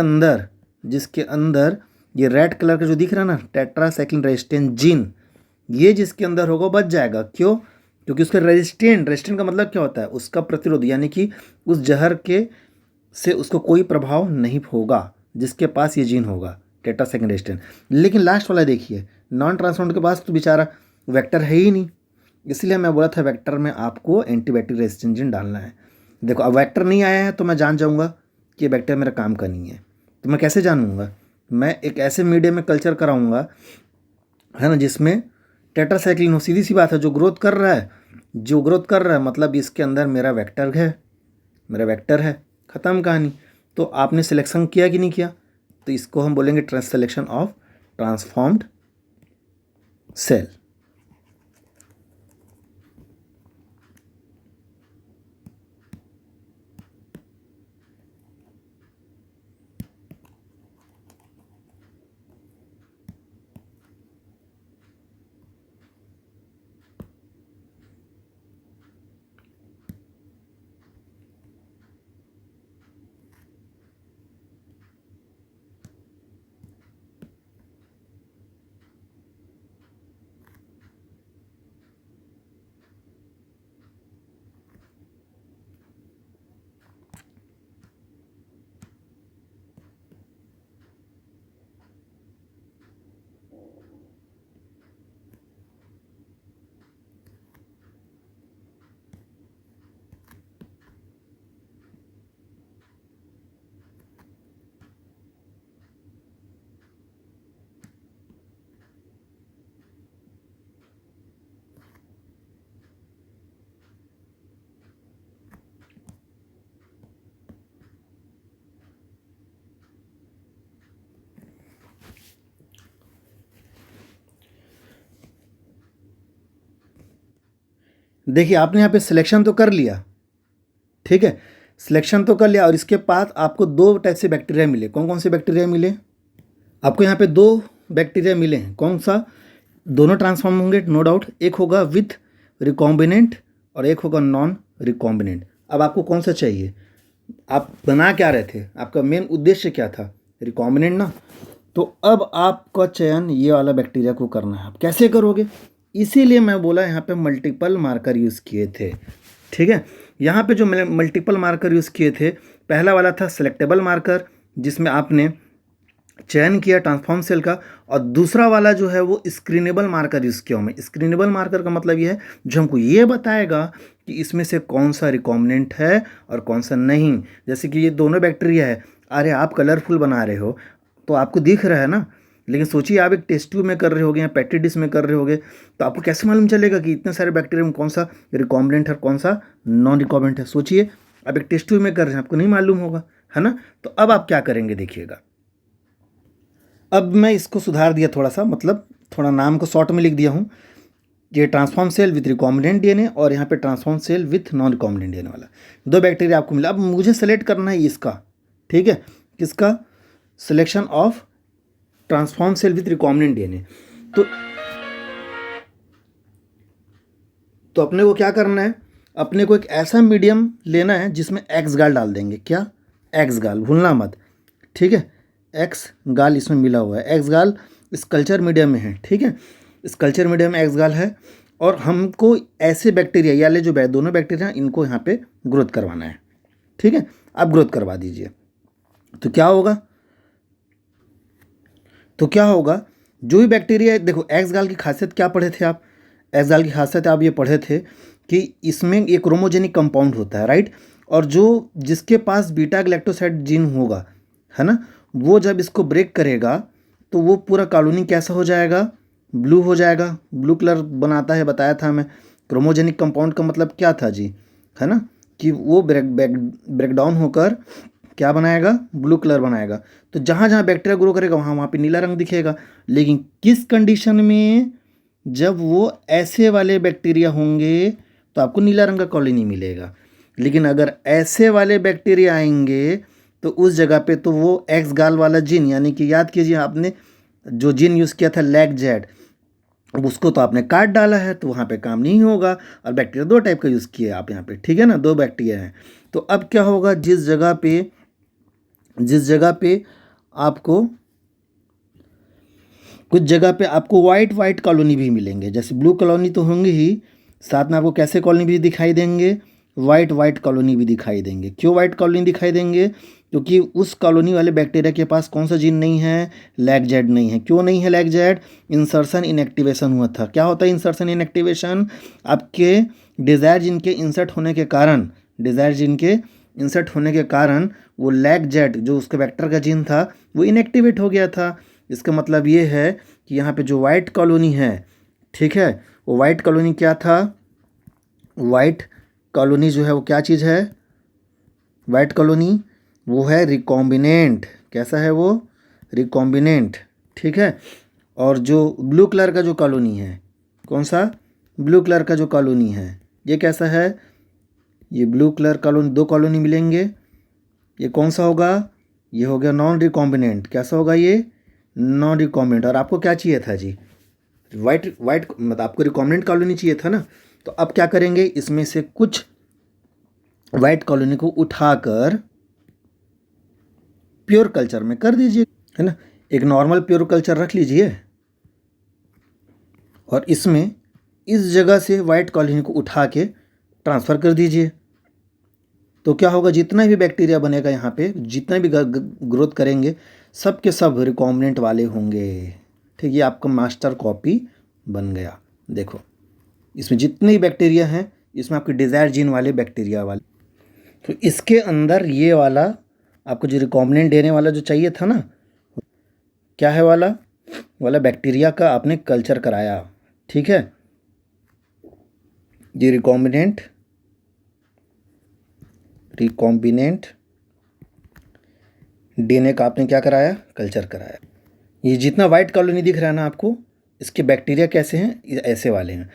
अंदर ये रेड कलर का जो दिख रहा है ना, टेट्रासाइक्लिन रेजिस्टेंस जीन, ये जिसके अंदर होगा बच जाएगा। क्यों, क्योंकि उसका रेजिस्टेंट का मतलब क्या होता है, उसका प्रतिरोध, यानी कि उस जहर के से उसको कोई प्रभाव नहीं होगा जिसके पास ये जीन होगा, टेट्रासाइक्लिन रेजिस्टेंस। लेकिन लास्ट वाला देखिए, नॉन ट्रांसफॉर्म्ड के पास तो बेचारा वेक्टर है ही नहीं, इसलिए मैं बोला था वेक्टर में आपको एंटीबायोटिक रेजिस्टेंस जीन डालना है। देखो अब वेक्टर नहीं आया है तो मैं जान जाऊँगा कि ये वेक्टर मेरा काम का नहीं है। तो मैं कैसे जानूँगा, मैं एक ऐसे मीडियम में कल्चर कराऊँगा, है ना, जिसमें टेट्रासाइक्लिन हो। सीधी सी बात है, जो ग्रोथ कर रहा है मतलब इसके अंदर मेरा वेक्टर है, ख़त्म कहानी। तो आपने सिलेक्शन किया कि नहीं किया, तो इसको हम बोलेंगे सिलेक्शन ऑफ ट्रांसफॉर्म्ड सेल। देखिए आपने यहाँ पे सिलेक्शन तो कर लिया, ठीक है, सिलेक्शन तो कर लिया, और इसके बाद आपको 2 टाइप से बैक्टीरिया मिले। कौन कौन से बैक्टीरिया मिले, आपको यहाँ पे 2 बैक्टीरिया मिले हैं। कौन सा, दोनों ट्रांसफॉर्म होंगे नो डाउट, एक होगा विथ रिकॉम्बिनेंट और एक होगा नॉन रिकॉम्बिनेंट। अब आपको कौन सा चाहिए, आप बना क्या रहे थे, आपका मेन उद्देश्य क्या था, रिकॉम्बिनेंट ना। तो अब आपका चयन ये वाला बैक्टीरिया को करना है। आप कैसे करोगे? इसीलिए मैं बोला यहाँ पे मल्टीपल मार्कर यूज़ किए थे। ठीक है, यहाँ पे जो मैंने मल्टीपल मार्कर यूज़ किए थे, पहला वाला था सिलेक्टेबल मार्कर जिसमें आपने चयन किया ट्रांसफॉर्म सेल का, और दूसरा वाला जो है वो स्क्रीनेबल मार्कर यूज़ किया मैं। स्क्रीनेबल मार्कर का मतलब ये है जो हमको ये बताएगा कि इसमें से कौन सा रिकॉम्बिनेंट है और कौन सा नहीं। जैसे कि ये दोनों बैक्टीरिया है, अरे आप कलरफुल बना रहे हो तो आपको दिख रहा है ना, लेकिन सोचिए आप एक टेस्ट ट्यूब में कर रहे होगे या पेट्री डिश में कर रहे होगे, तो आपको कैसे मालूम चलेगा कि इतने सारे बैक्टीरिया में कौन सा रिकॉम्बिनेंट है और कौन सा नॉन रिकॉम्बिनेंट है? सोचिए आप एक टेस्ट ट्यूब में कर रहे हैं, आपको नहीं मालूम होगा, है ना। तो अब आप क्या करेंगे देखिएगा। अब मैं इसको सुधार दिया थोड़ा सा, मतलब थोड़ा नाम को शॉर्ट में लिख दिया हूँ। ये transform cell with recombinant DNA और यहाँ पे transform cell with non recombinant DNA वाला दो बैक्टीरिया आपको मिला। अब मुझे सेलेक्ट करना है इसका, ठीक है, किसका? Selection of transform cell with recombinant DNA. तो अपने को क्या करना है? अपने को एक ऐसा मीडियम लेना है जिसमें एक्स गाल डाल देंगे। क्या? एक्स गाल, भूलना मत, ठीक है। एक्स गाल इसमें मिला हुआ है, एक्स गाल इस कल्चर मीडियम में है, ठीक है। इस कल्चर मीडियम में एक्स गाल है और हमको ऐसे बैक्टीरिया याले जो दोनों बैक्टीरिया इनको यहाँ पे ग्रोथ करवाना है, ठीक है। आप ग्रोथ करवा दीजिए। तो क्या होगा? जो भी बैक्टीरिया, देखो एक्स गाल की खासियत क्या पढ़े थे आप? एक्स गाल की खासियत आप ये पढ़े थे कि इसमें एक क्रोमोजेनिक कंपाउंड होता है, राइट। और जो जिसके पास बीटा ग्लैक्टोसाइड जीन होगा, है ना, वो जब इसको ब्रेक करेगा तो वो पूरा कॉलोनी कैसा हो जाएगा? ब्लू हो जाएगा, ब्लू कलर बनाता है, बताया था मैं। क्रोमोजेनिक कंपाउंड का मतलब क्या था जी, है ना, कि वो ब्रेक डाउन होकर क्या बनाएगा? ब्लू कलर बनाएगा। तो जहाँ जहाँ बैक्टीरिया ग्रो करेगा वहाँ वहाँ पे नीला रंग दिखेगा। लेकिन किस कंडीशन में? जब वो ऐसे वाले बैक्टीरिया होंगे तो आपको नीला रंग का कॉलोनी मिलेगा। लेकिन अगर ऐसे वाले बैक्टीरिया आएंगे तो उस जगह पे तो वो एक्स गाल वाला जीन, यानी कि याद कीजिए आपने जो जीन यूज़ किया था लैगजेड, अब उसको तो आपने काट डाला है तो वहाँ पे काम नहीं होगा। और बैक्टीरिया दो टाइप का यूज़ किया आप यहाँ पे, ठीक है ना, दो बैक्टीरिया हैं। तो अब क्या होगा? जिस जगह पे आपको कुछ जगह पे आपको वाइट कॉलोनी भी मिलेंगे, जैसे ब्लू कॉलोनी तो होंगे ही, साथ में आपको कैसे कॉलोनी भी दिखाई देंगे? वाइट कॉलोनी भी दिखाई देंगे। क्यों वाइट कॉलोनी दिखाई देंगे? क्योंकि उस कॉलोनी वाले बैक्टीरिया के पास कौन सा जीन नहीं है? लैगजेड नहीं है। क्यों नहीं है लैगजेड? इंसर्शन इनएक्टिवेशन हुआ था। क्या होता है इंसर्शन इनएक्टिवेशन? आपके डिज़ायर जीन के इंसर्ट होने के कारण वो लैगजेड जो उसके वेक्टर का जीन था वो इनएक्टिवेट हो गया था। इसका मतलब ये है कि यहाँ पे जो वाइट कॉलोनी है, ठीक है, वो वाइट कॉलोनी क्या था? वाइट कॉलोनी जो है वो क्या चीज़ है? वाइट कॉलोनी वो है रिकॉम्बिनेंट। कैसा है वो? रिकॉम्बिनेंट, ठीक है। और जो ब्लू कलर का जो कॉलोनी है, कौन सा? ब्लू कलर का जो कॉलोनी है ये कैसा है? ये ब्लू कलर कॉलोनी, दो कॉलोनी मिलेंगे, ये कौन सा होगा? ये हो गया नॉन रिकॉम्बिनेंट। कैसा होगा ये? Non recombinant. और आपको क्या चाहिए था जी? वाइट मतलब आपको रिकॉम्बिनेंट कॉलोनी चाहिए था ना। तो अब क्या करेंगे? इसमें से कुछ वाइट कॉलोनी को उठाकर प्योर कल्चर में कर दीजिए, है ना। एक नॉर्मल प्योर कल्चर रख लीजिए और इसमें इस जगह से वाइट कॉलोनी को उठा के ट्रांसफ़र कर दीजिए। तो क्या होगा? जितना भी बैक्टीरिया बनेगा यहाँ पे, जितना भी ग्रोथ करेंगे, सब के सब रिकॉम्बिनेंट वाले होंगे, ठीक। ये आपका मास्टर कॉपी बन गया। देखो इसमें जितने भी बैक्टीरिया हैं इसमें आपके डिज़ायर जीन वाले बैक्टीरिया वाले, तो इसके अंदर ये वाला आपको जो रिकॉम्बिनेंट देने वाला जो चाहिए था ना, क्या है वाला बैक्टीरिया का आपने कल्चर कराया, ठीक है। ये रिकॉम्बिनेंट डीएनए का आपने क्या कराया? कल्चर कराया। ये जितना वाइट कॉलोनी दिख रहा है ना आपको, इसके बैक्टीरिया कैसे हैं? ये ऐसे वाले हैं।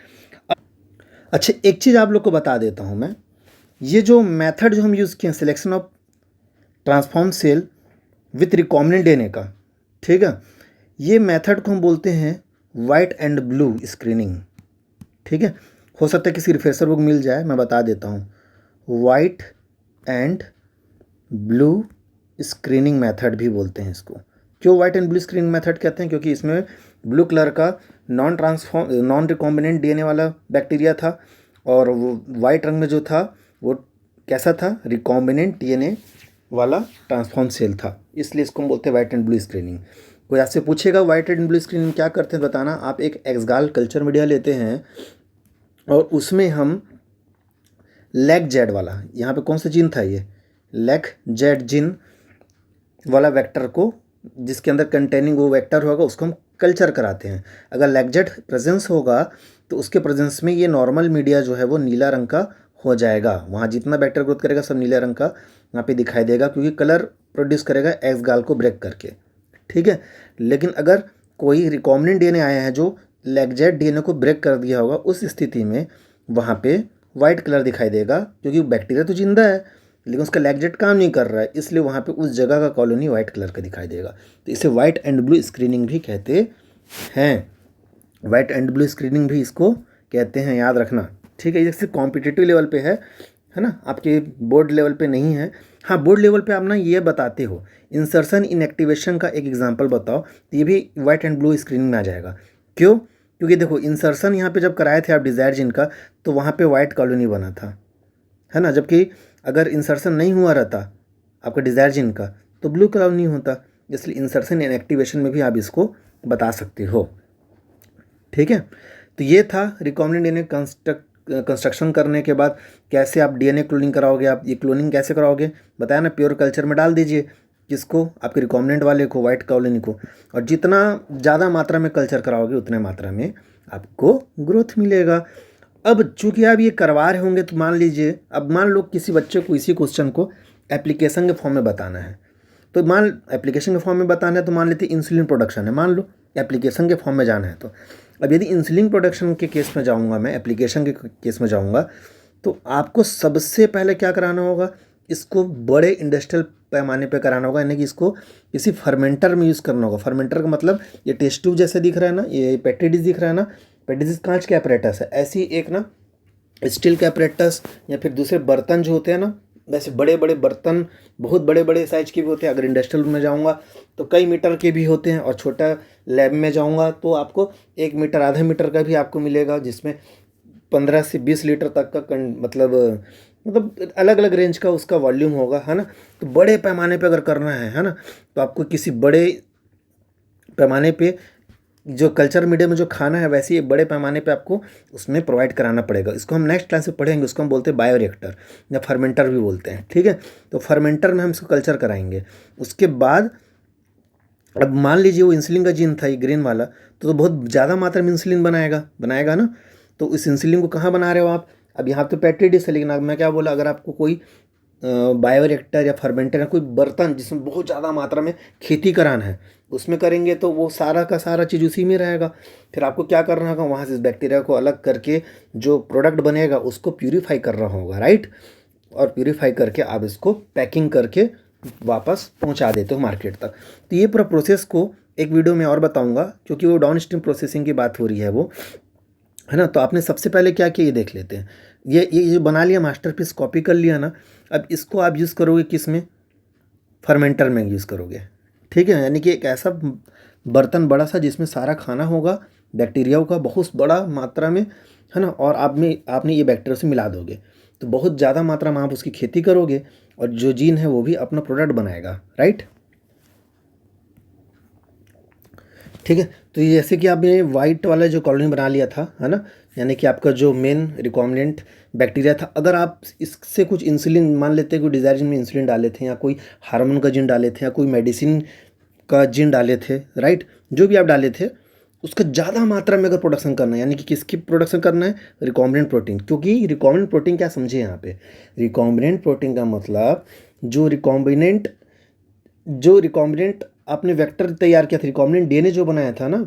अच्छा एक चीज़ आप लोग को बता देता हूँ मैं, ये जो मेथड जो हम यूज़ किए selection of transform cell with recombinant DNA का, ठीक है, ये मेथड को हम बोलते हैं वाइट एंड ब्लू स्क्रीनिंग, ठीक है। हो सकता है किसी रिफ्रेशर बुक मिल जाए, मैं बता देता हूँ। White and blue screening method भी बोलते हैं इसको। क्यों white and blue screening method कहते हैं? क्योंकि इसमें ब्लू कलर का नॉन रिकॉम्बिनेंट डीएनए वाला बैक्टीरिया था, और वो वाइट रंग में जो था वो कैसा था? रिकॉम्बिनेंट डीएनए वाला ट्रांसफॉर्म सेल था, इसलिए इसको हम बोलते हैं वाइट एंड ब्लू स्क्रीनिंग। कोई आपसे पूछेगा वाइट एंड ब्लू स्क्रीनिंग क्या करते हैं बताना। आप एक एक्सगाल कल्चर मीडिया लेते हैं और उसमें हम लैक जेड वाला, यहाँ पे कौन सा जीन था? ये लैक जेड जीन वाला वेक्टर को, जिसके अंदर कंटेनिंग वो वेक्टर होगा, उसको हम कल्चर कराते हैं। अगर लैक जेड प्रेजेंस होगा तो उसके प्रेजेंस में ये नॉर्मल मीडिया जो है वो नीला रंग का हो जाएगा। वहाँ जितना वेक्टर ग्रोथ करेगा सब नीले रंग का यहाँ पे दिखाई देगा, क्योंकि कलर प्रोड्यूस करेगा एक्सगाल को ब्रेक करके, ठीक है। लेकिन अगर कोई रिकॉम्बिनेंट डीएनए आया है जो लैक जेड डीएनए को ब्रेक कर दिया होगा, उस स्थिति में वहाँ पे वाइट कलर दिखाई देगा, क्योंकि बैक्टीरिया तो जिंदा है लेकिन उसका लैक जेड काम नहीं कर रहा है, इसलिए वहाँ पे उस जगह का कॉलोनी वाइट कलर का दिखाई देगा। तो इसे वाइट एंड ब्लू स्क्रीनिंग भी कहते हैं। वाइट एंड ब्लू स्क्रीनिंग भी इसको कहते हैं, याद रखना, ठीक है। ये सिर्फ कॉम्पिटिटिव लेवल पे है ना, आपके बोर्ड लेवल पे नहीं है। हाँ, बोर्ड लेवल पे आप ना ये बताते हो इंसर्शन इनएक्टिवेशन का एक एग्जांपल बताओ, तो ये भी वाइट एंड ब्लू स्क्रीनिंग में आ जाएगा। क्यों? क्योंकि देखो इंसर्शन यहाँ पे जब कराए थे आप डिज़ायर जीन का, तो वहाँ पे वाइट कॉलोनी बना था, है ना। जबकि अगर इंसर्शन नहीं हुआ रहता आपका डिज़ायर जीन का तो ब्लू कॉलोनी होता, इसलिए इंसर्शन इनएक्टिवेशन में भी आप इसको बता सकते हो, ठीक है। तो ये था रिकॉम्बिनेंट डीएनए कंस्ट्रक्शन करने के बाद कैसे आप डीएनए क्लोनिंग कराओगे। आप ये क्लोनिंग कैसे कराओगे बताया ना, प्योर कल्चर में डाल दीजिए, किसको? आपके रिकॉम्बिनेंट वाले को, वाइट कॉलोनी को, और जितना ज़्यादा मात्रा में कल्चर कराओगे उतने मात्रा में आपको ग्रोथ मिलेगा। अब चूंकि आप ये करवा रहे होंगे तो मान लीजिए, अब मान लो किसी बच्चे को इसी क्वेश्चन को एप्लीकेशन के फॉर्म में बताना है, तो एप्लीकेशन के फॉर्म में बताना है तो मान लेते इंसुलिन प्रोडक्शन है, मान लो एप्लीकेशन के फॉर्म में जाना है। तो अब यदि इंसुलिन प्रोडक्शन के केस में जाऊंगा, मैं एप्लीकेशन के केस में जाऊंगा, तो आपको सबसे पहले क्या कराना होगा? इसको बड़े इंडस्ट्रियल पैमाने पे कराना होगा, यानी कि इसको किसी फर्मेंटर में यूज़ करना होगा। फर्मेंटर का मतलब ये टेस्ट ट्यूब जैसे दिख रहा है ना, ये पेट्री डिश दिख रहा है ना, पेट्री डिश कांच के apparatus है, ऐसी एक ना स्टील के apparatus या फिर दूसरे बर्तन जो होते हैं ना, वैसे बड़े बड़े बर्तन बहुत बड़े बड़े साइज के भी होते हैं। अगर इंडस्ट्रियल में जाऊंगा तो कई मीटर के भी होते हैं, और छोटा लैब में जाऊंगा तो आपको 1 मीटर आधा मीटर का भी आपको मिलेगा, जिसमें 15 से 20 लीटर तक का मतलब अलग अलग रेंज का उसका वॉल्यूम होगा, है ना। तो बड़े पैमाने पे अगर करना है ना, तो आपको किसी बड़े पैमाने पे जो कल्चर मीडिया में जो खाना है वैसे ही बड़े पैमाने पे आपको उसमें प्रोवाइड कराना पड़ेगा। इसको हम नेक्स्ट क्लास में पढ़ेंगे, उसको हम बोलते हैं बायोरिएक्टर या फर्मेंटर भी बोलते हैं, ठीक है। तो फर्मेंटर में हम इसको कल्चर कराएंगे। उसके बाद अब मान लीजिए वो इंसुलिन का जीन था ये ग्रीन वाला, तो बहुत ज़्यादा मात्रा में इंसुलिन बनाएगा ना। तो इस इंसुलिन को कहाँ बना रहे हो आप? अब यहाँ तो पेट्री डिश है, लेकिन अब मैं क्या बोला, अगर आपको कोई बायोरिएक्टर या फर्मेंटर या कोई बर्तन जिसमें बहुत ज़्यादा मात्रा में खेती कराना है उसमें करेंगे, तो वो सारा का सारा चीज़ उसी में रहेगा। फिर आपको क्या करना होगा? वहाँ से इस बैक्टीरिया को अलग करके जो प्रोडक्ट बनेगा उसको प्यूरीफाई करना होगा, राइट। और प्यूरीफाई करके आप इसको पैकिंग करके वापस पहुँचा देते हो मार्केट तक। तो ये पूरा प्रोसेस को एक वीडियो में और बताऊँगा, क्योंकि वो डाउन स्ट्रीम प्रोसेसिंग की बात हो रही है वो, है ना। तो आपने सबसे पहले क्या किया ये देख लेते हैं। ये बना लिया, मास्टरपीस कॉपी कर लिया ना। अब इसको आप यूज़ करोगे किस में? फर्मेंटर में यूज़ करोगे, ठीक है। यानी कि एक ऐसा बर्तन बड़ा सा जिसमें सारा खाना होगा बैक्टीरियाओं का बहुत बड़ा मात्रा में, है ना। और आपने ये बैक्टीरिया से मिला दोगे, तो बहुत ज़्यादा मात्रा में आप उसकी खेती करोगे, और जो जीन है वो भी अपना प्रोडक्ट बनाएगा, राइट, ठीक है। तो ये जैसे कि आपने वाइट वाला जो कॉलोनी बना लिया था, है ना, यानी कि आपका जो मेन रिकॉम्बिनेंट बैक्टीरिया था, अगर आप इससे कुछ इंसुलिन मान लेते हैं, कोई डिज़ायर जीन में इंसुलिन डाले थे, या कोई हार्मोन का जीन डाले थे, या कोई मेडिसिन का जीन डाले थे, राइट, जो भी आप डाले थे, उसका ज़्यादा मात्रा में अगर प्रोडक्शन करना है, यानी कि किसकी प्रोडक्शन करना है? Recombinant protein. क्योंकि रिकॉम्बिनेंट प्रोटीन क्या समझे यहाँ पे? रिकॉम्बिनेंट प्रोटीन का मतलब जो रिकॉम्बिनेंट आपने वेक्टर तैयार किया था, रिकॉम्बिनेंट डीएनए जो बनाया था ना,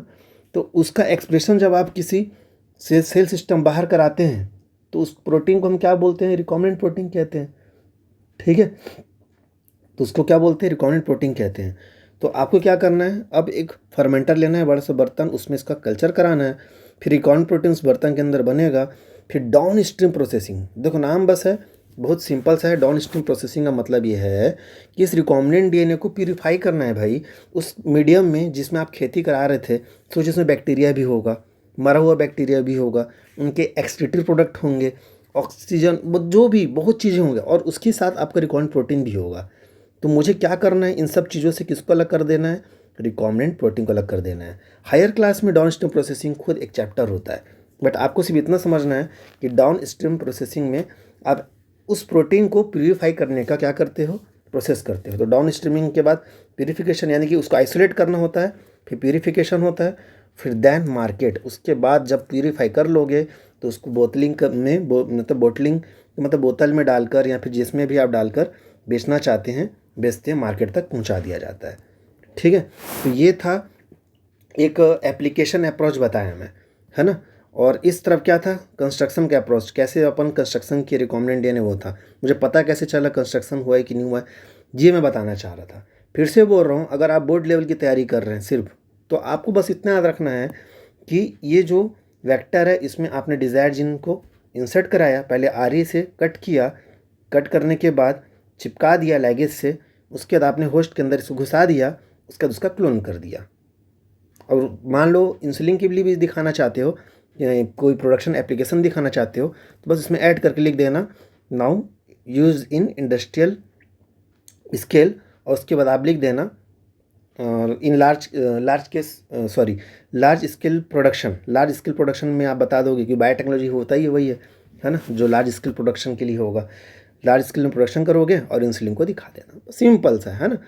तो उसका एक्सप्रेशन जब आप किसी सेल सिस्टम बाहर कराते हैं तो उस प्रोटीन को हम क्या बोलते हैं? रिकॉम्बिनेंट प्रोटीन कहते हैं, ठीक है। तो उसको क्या बोलते हैं? रिकॉम्बिनेंट प्रोटीन कहते हैं। तो आपको क्या करना है? अब एक फर्मेंटर लेना है, बड़ा सा बर्तन, उसमें इसका कल्चर कराना है, फिर रिकॉम्बिनेंट प्रोटीन उस बर्तन के अंदर बनेगा। फिर डाउन स्ट्रीम प्रोसेसिंग, देखो नाम बस है बहुत सिंपल सा है। डाउन स्ट्रीम प्रोसेसिंग का मतलब ये है कि इस रिकॉम्बिनेंट डीएनए को प्यूरिफाई करना है भाई उस मीडियम में जिसमें आप खेती करा रहे थे। सोचिए उसमें बैक्टीरिया भी होगा, मरा हुआ बैक्टीरिया भी होगा, उनके एक्सक्रीटरी प्रोडक्ट होंगे, ऑक्सीजन, जो भी बहुत चीज़ें होंगी, और उसके साथ आपका रिकॉम्बिनेंट प्रोटीन भी होगा। तो मुझे क्या करना है, इन सब चीज़ों से किसको अलग कर देना है, रिकॉम्बिनेंट प्रोटीन को अलग कर देना है। हायर क्लास में डाउन स्ट्रीम प्रोसेसिंग खुद एक चैप्टर होता है, बट आपको सिर्फ इतना समझना है कि डाउन स्ट्रीम प्रोसेसिंग में आप उस प्रोटीन को प्यूरिफाई करने का क्या करते हो, प्रोसेस करते हो। तो डाउन स्ट्रीमिंग के बाद प्यूरिफिकेशन, यानी कि उसको आइसोलेट करना होता है, फिर प्यूरिफिकेशन होता है, फिर देन मार्केट। उसके बाद जब प्यूरिफाई कर लोगे तो उसको बोतलिंग में मतलब बोतलिंग मतलब बोतल में डालकर या फिर जिसमें भी आप डालकर बेचना चाहते हैं बेचते हैं, मार्केट तक पहुंचा दिया जाता है। ठीक है, तो ये था एक एप्लीकेशन अप्रोच बताया मैं, है ना। और इस तरफ क्या था, कंस्ट्रक्शन का अप्रोच, कैसे अपन कंस्ट्रक्शन की रिकॉम्बिनेंट डीएनए वो था। मुझे पता कैसे चला कंस्ट्रक्शन हुआ है कि नहीं हुआ है, ये मैं बताना चाह रहा था। फिर से बोल रहा हूँ, अगर आप बोर्ड लेवल की तैयारी कर रहे हैं सिर्फ, तो आपको बस इतना याद रखना है कि ये जो वेक्टर है इसमें आपने डिज़ायर जीन को इंसर्ट कराया, पहले आरए से कट किया, कट करने के बाद चिपका दिया लैगेज से, उसके बाद आपने होस्ट के अंदर इसको घुसा दिया, उसके बाद उसका क्लोन कर दिया। और मान लो इंसुलिन के लिए भी दिखाना चाहते हो, कोई प्रोडक्शन एप्लीकेशन दिखाना चाहते हो, तो बस इसमें ऐड करके लिख देना now use in industrial scale, और उसके बाद आप लिख देना इन लार्ज स्केल प्रोडक्शन में आप बता दोगे कि बायोटेक्नोलॉजी होता ही वही है ना, जो लार्ज स्केल प्रोडक्शन के लिए होगा। लार्ज स्केल में प्रोडक्शन करोगे और इंसुलिन को दिखा देना, सिंपल सा है ना।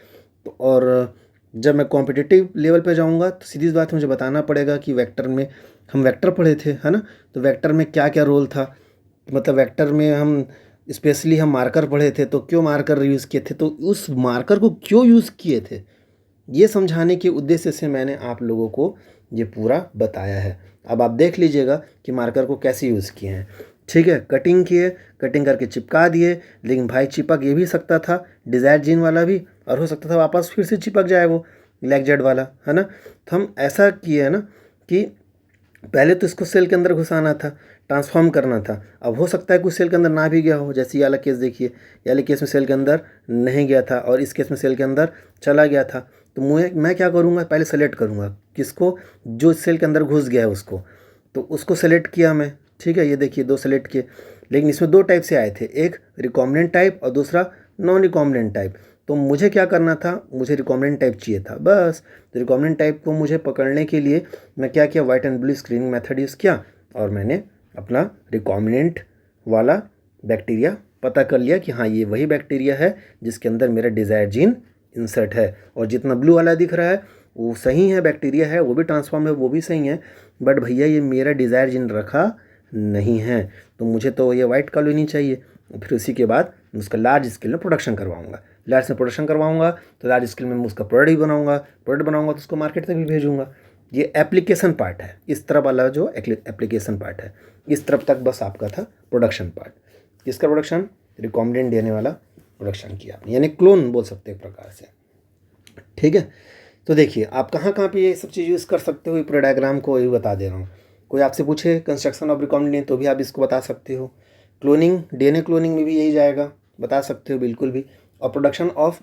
तो और जब मैं कॉम्पिटिटिव लेवल पे जाऊंगा तो सीधी बात मुझे बताना पड़ेगा कि वेक्टर में हम वेक्टर पढ़े थे, है ना। तो वेक्टर में क्या क्या रोल था, मतलब वेक्टर में हम स्पेशली हम मार्कर पढ़े थे, तो क्यों मार्कर यूज़ किए थे, तो उस मार्कर को क्यों यूज़ किए थे, ये समझाने के उद्देश्य से मैंने आप लोगों को ये पूरा बताया है। अब आप देख लीजिएगा कि मार्कर को कैसे यूज़ किए हैं। ठीक है, कटिंग किए, कटिंग करके चिपका दिए, लेकिन भाई चिपक ये भी सकता था डिज़ायर जीन वाला भी, और हो सकता था वापस फिर से चिपक जाए वो लैगजेड वाला, है ना। तो हम ऐसा किए है ना कि पहले तो इसको सेल के अंदर घुसाना था, ट्रांसफॉर्म करना था। अब हो सकता है कुछ सेल के अंदर ना भी गया हो, जैसे ये वाला केस देखिए, ये वाले केस में सेल के अंदर नहीं गया था और इस केस में सेल के अंदर चला गया था। तो मैं क्या करूँगा, पहले सेलेक्ट करूँगा किसको, जो सेल के अंदर घुस गया है उसको, तो उसको सेलेक्ट किया मैं। ठीक है, ये देखिए 2 सेलेक्ट किए, लेकिन इसमें 2 टाइप से आए थे, एक रिकॉम्बिनेंट टाइप और दूसरा नॉन रिकॉम्बिनेंट टाइप। तो मुझे क्या करना था, मुझे रिकॉम्बिनेंट टाइप चाहिए था बस। तो रिकॉम्बिनेंट टाइप को मुझे पकड़ने के लिए मैं क्या किया, white and blue screening method use किया, और मैंने अपना रिकॉम्बिनेंट वाला बैक्टीरिया पता कर लिया कि हाँ ये वही बैक्टीरिया है जिसके अंदर मेरा डिज़ायर जीन इंसर्ट है। और जितना ब्लू वाला दिख रहा है वो सही है, बैक्टीरिया है, वो भी ट्रांसफॉर्म है, वो भी सही है, बट भैया ये मेरा डिज़ायर जीन रखा नहीं है, तो मुझे तो ये वाइट कॉलोनी चाहिए। फिर उसी के बाद उसका लार्ज स्केल में प्रोडक्शन करवाऊंगा, लार्ज में प्रोडक्शन करवाऊंगा तो लार्ज स्केल में मैं उसका प्रोडक्ट भी बनाऊंगा, प्रोडक्ट बनाऊंगा तो उसको मार्केट तक भी भेजूंगा। ये एप्लीकेशन पार्ट है, इस तरफ वाला जो एप्लीकेशन पार्ट है, इस तरफ तक बस आपका था प्रोडक्शन पार्ट। किसका प्रोडक्शन, रिकॉम्बिनेंट डीएनए वाला प्रोडक्शन किया आपने, यानी क्लोन बोल सकते हैं एक प्रकार से। ठीक है, तो देखिए आप कहाँ कहाँ पे ये सब चीज़ यूज़ कर सकते हो, पूरे डायग्राम को ये बता दे रहा हूँ। कोई आपसे पूछे कंस्ट्रक्शन ऑफ रिकॉम्बिनेंट तो भी आप इसको बता सकते हो, क्लोनिंग डीएनए क्लोनिंग में भी यही जाएगा, बता सकते हो बिल्कुल भी। और production of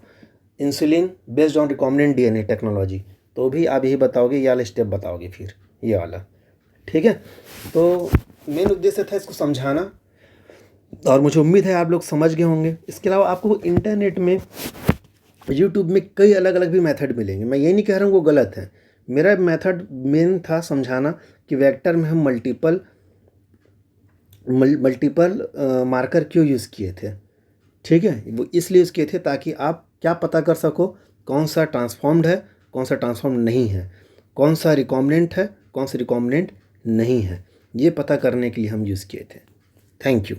insulin based on recombinant DNA technology तो भी आप यही बताओगे, ये वाला स्टेप बताओगे फिर ये वाला। ठीक है, तो मेन उद्देश्य था इसको समझाना, और मुझे उम्मीद है आप लोग समझ गए होंगे। इसके अलावा आपको इंटरनेट में यूट्यूब में कई अलग अलग भी मेथड मिलेंगे, मैं ये नहीं कह रहा हूँ वो गलत है। मेरा मेथड मेन था समझाना कि वेक्टर में हम मल्टीपल मार्कर क्यों यूज़ किए थे। ठीक है, वो इसलिए यूज़ किए थे ताकि आप क्या पता कर सको कौन सा ट्रांसफॉर्म्ड है, कौन सा ट्रांसफॉर्म्ड नहीं है, कौन सा रिकॉम्बिनेंट है, कौन सा रिकॉम्बिनेंट नहीं है, ये पता करने के लिए हम यूज़ किए थे। Thank you.